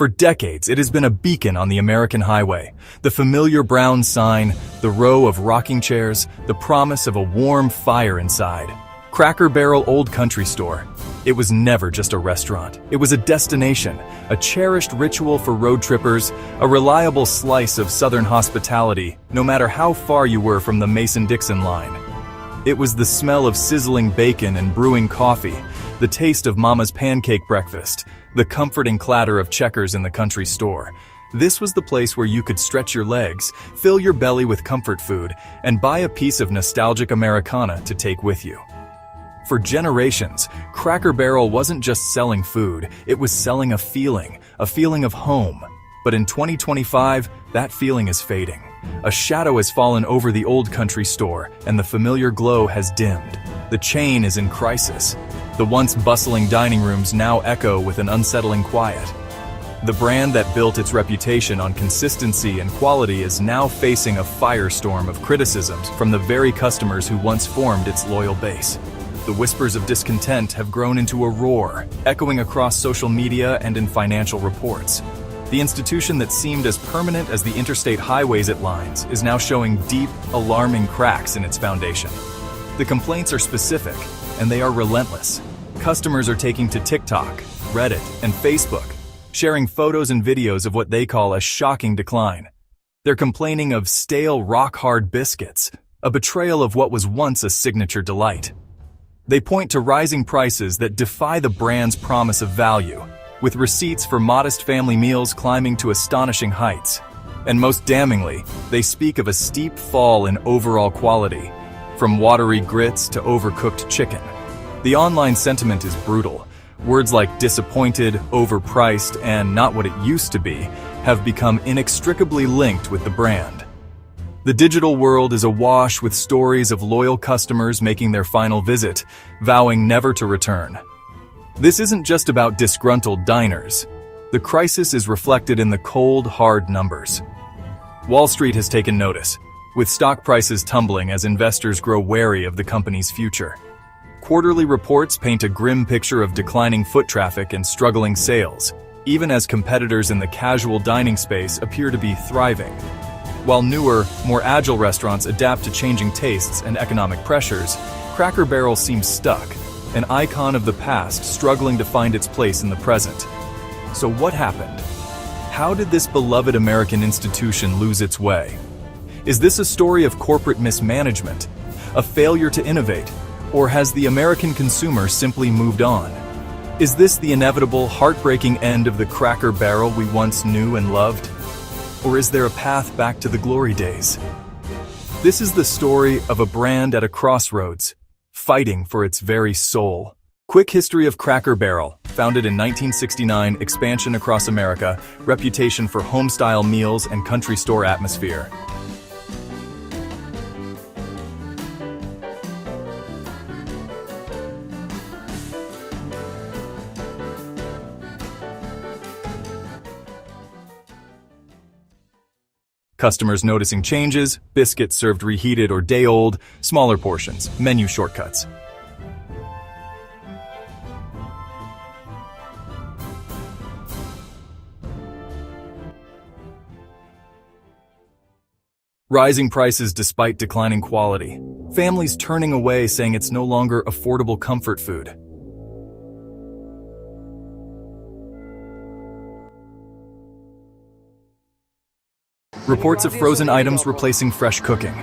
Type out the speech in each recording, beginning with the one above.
For decades, it has been a beacon on the American highway. The familiar brown sign, the row of rocking chairs, the promise of a warm fire inside. Cracker Barrel Old Country Store. It was never just a restaurant. It was a destination, a cherished ritual for road trippers, a reliable slice of Southern hospitality, no matter how far you were from the Mason-Dixon line. It was the smell of sizzling bacon and brewing coffee, the taste of Mama's pancake breakfast, the comforting clatter of checkers in the country store. This was the place where you could stretch your legs, fill your belly with comfort food, and buy a piece of nostalgic Americana to take with you. For generations, Cracker Barrel wasn't just selling food, it was selling a feeling of home. But in 2025, that feeling is fading. A shadow has fallen over the Old Country Store, and the familiar glow has dimmed. The chain is in crisis. The once bustling dining rooms now echo with an unsettling quiet. The brand that built its reputation on consistency and quality is now facing a firestorm of criticisms from the very customers who once formed its loyal base. The whispers of discontent have grown into a roar, echoing across social media and in financial reports. The institution that seemed as permanent as the interstate highways it lines is now showing deep, alarming cracks in its foundation. The complaints are specific, and they are relentless. Customers are taking to TikTok, Reddit, and Facebook, sharing photos and videos of what they call a shocking decline. They're complaining of stale, rock-hard biscuits, a betrayal of what was once a signature delight. They point to rising prices that defy the brand's promise of value, with receipts for modest family meals climbing to astonishing heights. And most damningly, they speak of a steep fall in overall quality, from watery grits to overcooked chicken. The online sentiment is brutal. Words like disappointed, overpriced, and not what it used to be have become inextricably linked with the brand. The digital world is awash with stories of loyal customers making their final visit, vowing never to return. This isn't just about disgruntled diners. The crisis is reflected in the cold, hard numbers. Wall Street has taken notice, with stock prices tumbling as investors grow wary of the company's future. Quarterly reports paint a grim picture of declining foot traffic and struggling sales, even as competitors in the casual dining space appear to be thriving. While newer, more agile restaurants adapt to changing tastes and economic pressures, Cracker Barrel seems stuck, an icon of the past struggling to find its place in the present. So what happened? How did this beloved American institution lose its way? Is this a story of corporate mismanagement, a failure to innovate, or has the American consumer simply moved on? Is this the inevitable, heartbreaking end of the Cracker Barrel we once knew and loved? Or is there a path back to the glory days? This is the story of a brand at a crossroads, fighting for its very soul. Quick history of Cracker Barrel. Founded in 1969, expansion across America, reputation for home-style meals and country store atmosphere. Customers noticing changes, biscuits served reheated or day-old, smaller portions, menu shortcuts. Rising prices despite declining quality. Families turning away saying it's no longer affordable comfort food. Reports of frozen items replacing fresh cooking.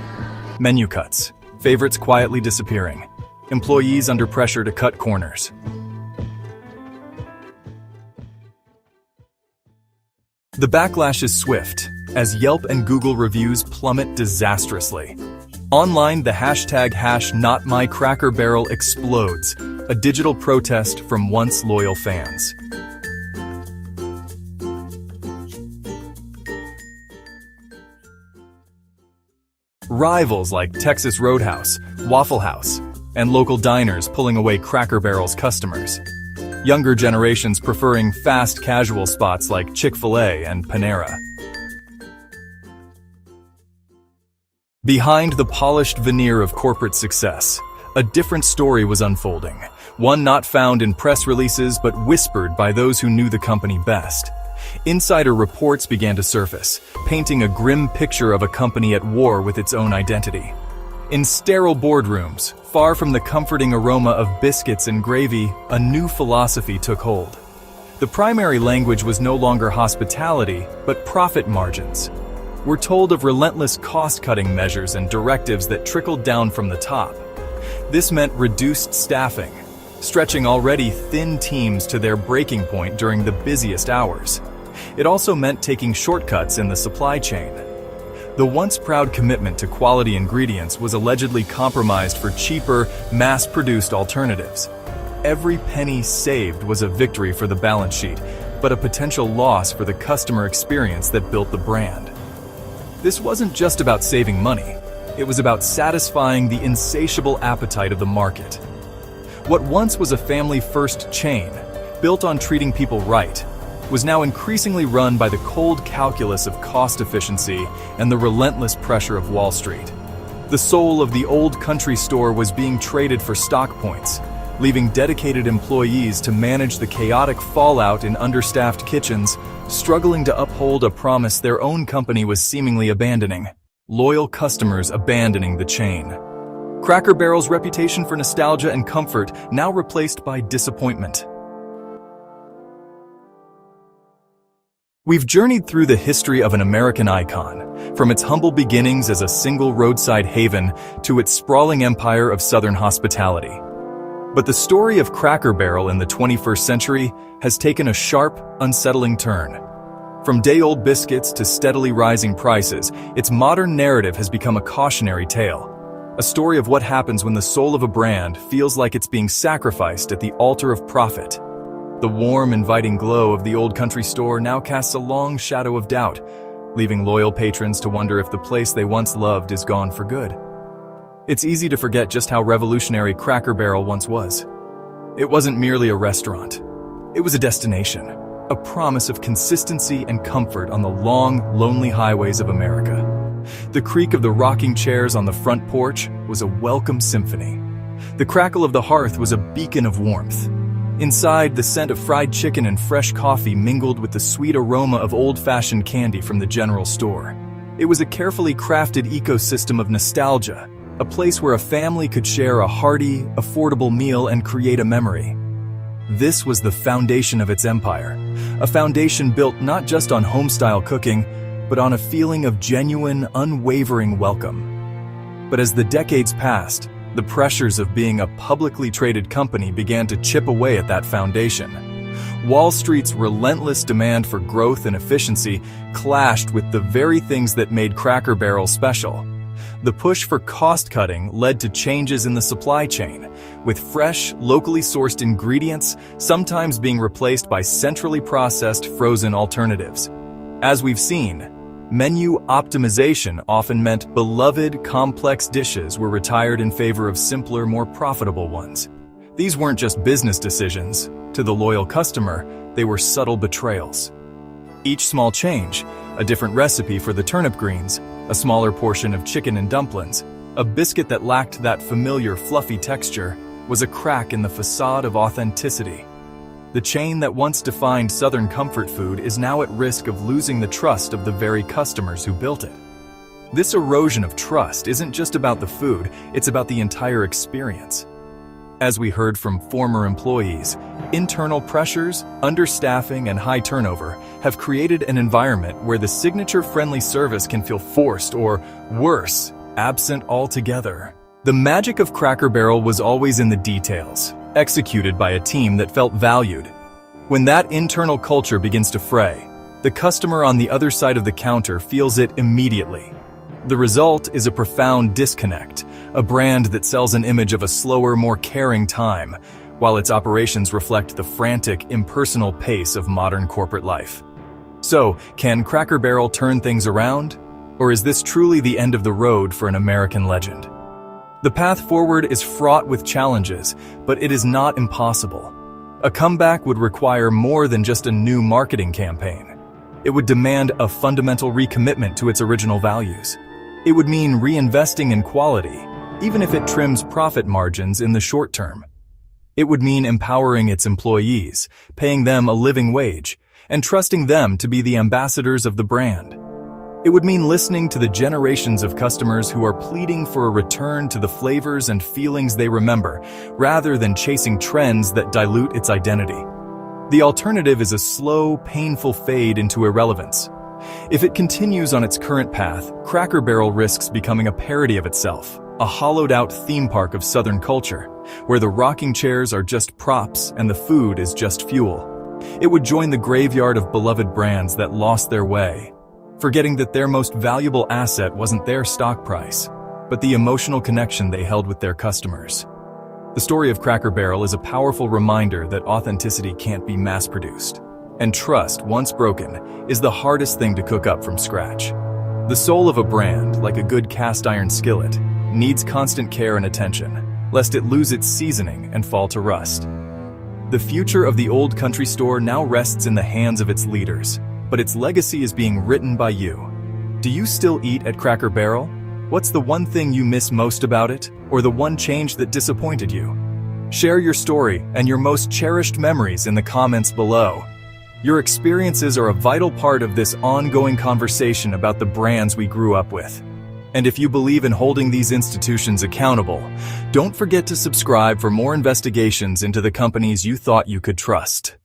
Menu cuts. Favorites quietly disappearing. Employees under pressure to cut corners. The backlash is swift, as Yelp and Google reviews plummet disastrously. Online, the hashtag #NotMyCrackerBarrel explodes, a digital protest from once loyal fans. Rivals like Texas Roadhouse, Waffle House, and local diners pulling away Cracker Barrel's customers. Younger generations preferring fast casual spots like Chick-fil-A and Panera. Behind the polished veneer of corporate success, a different story was unfolding, one not found in press releases but whispered by those who knew the company best. Insider reports began to surface, painting a grim picture of a company at war with its own identity. In sterile boardrooms, far from the comforting aroma of biscuits and gravy, a new philosophy took hold. The primary language was no longer hospitality, but profit margins. We're told of relentless cost-cutting measures and directives that trickled down from the top. This meant reduced staffing, stretching already thin teams to their breaking point during the busiest hours. It also meant taking shortcuts in the supply chain. The once proud commitment to quality ingredients was allegedly compromised for cheaper, mass-produced alternatives. Every penny saved was a victory for the balance sheet, but a potential loss for the customer experience that built the brand. This wasn't just about saving money. It was about satisfying the insatiable appetite of the market. What once was a family-first chain, built on treating people right, was now increasingly run by the cold calculus of cost efficiency and the relentless pressure of Wall Street. The soul of the old country store was being traded for stock points, leaving dedicated employees to manage the chaotic fallout in understaffed kitchens, struggling to uphold a promise their own company was seemingly abandoning. Loyal customers abandoning the chain. Cracker Barrel's reputation for nostalgia and comfort now replaced by disappointment. We've journeyed through the history of an American icon, from its humble beginnings as a single roadside haven to its sprawling empire of Southern hospitality. But the story of Cracker Barrel in the 21st century has taken a sharp, unsettling turn. From day-old biscuits to steadily rising prices, its modern narrative has become a cautionary tale. A story of what happens when the soul of a brand feels like it's being sacrificed at the altar of profit. The warm, inviting glow of the old country store now casts a long shadow of doubt, leaving loyal patrons to wonder if the place they once loved is gone for good. It's easy to forget just how revolutionary Cracker Barrel once was. It wasn't merely a restaurant. It was a destination, a promise of consistency and comfort on the long, lonely highways of America. The creak of the rocking chairs on the front porch was a welcome symphony. The crackle of the hearth was a beacon of warmth. Inside, the scent of fried chicken and fresh coffee mingled with the sweet aroma of old-fashioned candy from the general store. It was a carefully crafted ecosystem of nostalgia, a place where a family could share a hearty, affordable meal and create a memory. This was the foundation of its empire, a foundation built not just on home-style cooking, but on a feeling of genuine, unwavering welcome. But as the decades passed, the pressures of being a publicly traded company began to chip away at that foundation. Wall Street's relentless demand for growth and efficiency clashed with the very things that made Cracker Barrel special. The push for cost-cutting led to changes in the supply chain, with fresh, locally sourced ingredients sometimes being replaced by centrally processed frozen alternatives. As we've seen, menu optimization often meant beloved, complex dishes were retired in favor of simpler, more profitable ones. These weren't just business decisions. To the loyal customer, they were subtle betrayals. Each small change, a different recipe for the turnip greens, a smaller portion of chicken and dumplings, a biscuit that lacked that familiar fluffy texture, was a crack in the facade of authenticity. The chain that once defined Southern comfort food is now at risk of losing the trust of the very customers who built it. This erosion of trust isn't just about the food, it's about the entire experience. As we heard from former employees, internal pressures, understaffing, and high turnover have created an environment where the signature-friendly service can feel forced or, worse, absent altogether. The magic of Cracker Barrel was always in the details, executed by a team that felt valued. When that internal culture begins to fray, the customer on the other side of the counter feels it immediately. The result is a profound disconnect, a brand that sells an image of a slower, more caring time, while its operations reflect the frantic, impersonal pace of modern corporate life. So, can Cracker Barrel turn things around? Or is this truly the end of the road for an American legend? The path forward is fraught with challenges, but it is not impossible. A comeback would require more than just a new marketing campaign. It would demand a fundamental recommitment to its original values. It would mean reinvesting in quality, even if it trims profit margins in the short term. It would mean empowering its employees, paying them a living wage, and trusting them to be the ambassadors of the brand. It would mean listening to the generations of customers who are pleading for a return to the flavors and feelings they remember, rather than chasing trends that dilute its identity. The alternative is a slow, painful fade into irrelevance. If it continues on its current path, Cracker Barrel risks becoming a parody of itself, a hollowed-out theme park of Southern culture, where the rocking chairs are just props and the food is just fuel. It would join the graveyard of beloved brands that lost their way, forgetting that their most valuable asset wasn't their stock price, but the emotional connection they held with their customers. The story of Cracker Barrel is a powerful reminder that authenticity can't be mass-produced, and trust, once broken, is the hardest thing to cook up from scratch. The soul of a brand, like a good cast-iron skillet, needs constant care and attention, lest it lose its seasoning and fall to rust. The future of the old country store now rests in the hands of its leaders, but its legacy is being written by you. Do you still eat at Cracker Barrel? What's the one thing you miss most about it, or the one change that disappointed you? Share your story and your most cherished memories in the comments below. Your experiences are a vital part of this ongoing conversation about the brands we grew up with. And if you believe in holding these institutions accountable, don't forget to subscribe for more investigations into the companies you thought you could trust.